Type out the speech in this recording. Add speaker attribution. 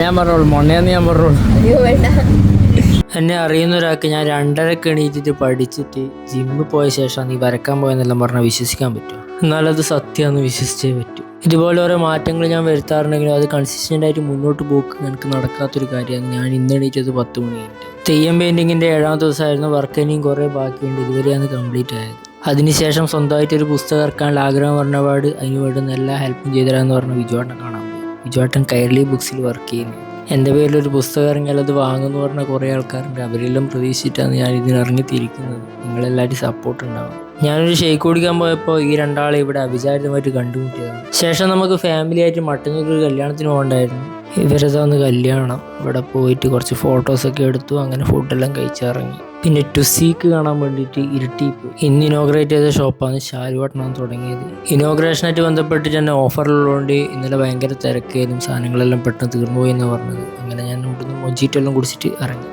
Speaker 1: ഞാൻ പറഞ്ഞോളൂ മൊണ്ണയാന്ന് ഞാൻ പറഞ്ഞോളൂ.
Speaker 2: അയ്യോ വേണ്ട.
Speaker 1: എന്നെ അറിയുന്ന ഒരാൾക്ക് ഞാൻ 2:30 എണീറ്റിട്ട് പഠിച്ചിട്ട് ജിമ്മിൽ പോയ ശേഷം നീ വരക്കാൻ പോയെന്നെല്ലാം പറഞ്ഞാൽ വിശ്വസിക്കാൻ പറ്റുമോ? എന്നാലത് സത്യമാണെന്ന് വിശ്വസിച്ചേ പറ്റൂ. ഇതുപോലെ ഓരോ മാറ്റങ്ങൾ ഞാൻ വരുത്താറുണ്ടെങ്കിലും അത് കൺസിസ്റ്റൻ്റ് ആയിട്ട് മുന്നോട്ട് പോക്ക് എനിക്ക് നടക്കാത്തൊരു കാര്യമാണ്. ഞാൻ ഇന്ന് എണീറ്റത് 10 മണി കഴിഞ്ഞിട്ട്. തെയ്യം പെയിൻറ്റിങ്ങിൻ്റെ 7ാം ദിവസമായിരുന്നു. വർക്ക് ഇനിയും കുറേ ബാക്കിയുണ്ട്. ഇതുവരെയാണ് കംപ്ലീറ്റ് ആയത്. അതിനുശേഷം സ്വന്തമായിട്ടൊരു പുസ്തകം ഇറക്കാനുള്ള ആഗ്രഹം പറഞ്ഞപാട് അതിന് വേണ്ടുന്ന എല്ലാ ഹെൽപ്പും ചെയ്തരാന്ന് പറഞ്ഞ് വിജുവേട്ടനെ കാണാൻ പോയി. വിജുവേട്ടൻ കൈരളി ബുക്സിൽ വർക്ക് ചെയ്യുന്നു. എൻ്റെ പേരിലൊരു പുസ്തകം ഇറങ്ങിയാൽ അത് വാങ്ങുമെന്ന് പറഞ്ഞ കുറേ ആൾക്കാരുണ്ട്. അവരെല്ലാം പ്രതീക്ഷിച്ചിട്ടാണ് ഞാൻ ഇതിനിറങ്ങിത്തിരിക്കുന്നത്. നിങ്ങളെല്ലാവരും സപ്പോർട്ട് ഉണ്ടാവും. ഞാനൊരു ഷേക്ക് കുടിക്കാൻ പോയപ്പോൾ ഈ രണ്ടാളെ ഇവിടെ അവിചാരിതമായിട്ട് കണ്ടുമുട്ടിയതാണ്. ശേഷം നമുക്ക് ഫാമിലി ആയിട്ട് മട്ടന്നൂർ ഒരു കല്യാണത്തിന് പോകണ്ടായിരുന്നു. ഇവരതാന്ന് കല്യാണം. ഇവിടെ പോയിട്ട് കുറച്ച് ഫോട്ടോസൊക്കെ എടുത്തു. അങ്ങനെ ഫുഡെല്ലാം കഴിച്ചിറങ്ങി. പിന്നെ ടുസീക്ക് കാണാൻ വേണ്ടിയിട്ട് ഇരുട്ടിയിൽ പോയി. ഇന്ന് ഇനോഗ്രേറ്റ് ചെയ്ത ഷോപ്പാണ്. ശാലുവട്ടനാണ് തുടങ്ങിയത്. ഇനോഗ്രേഷനായിട്ട് ബന്ധപ്പെട്ടിട്ട് തന്നെ ഓഫറിലുള്ളതുകൊണ്ട് ഇന്നലെ ഭയങ്കര തിരക്കായിരുന്നു. സാധനങ്ങളെല്ലാം പെട്ടെന്ന് തീർന്നു പോയി എന്ന് പറഞ്ഞത്. അങ്ങനെ ഞാൻ ഇവിടുന്ന് മൊഞ്ചിറ്റെല്ലാം കുടിച്ചിട്ട് ഇറങ്ങി.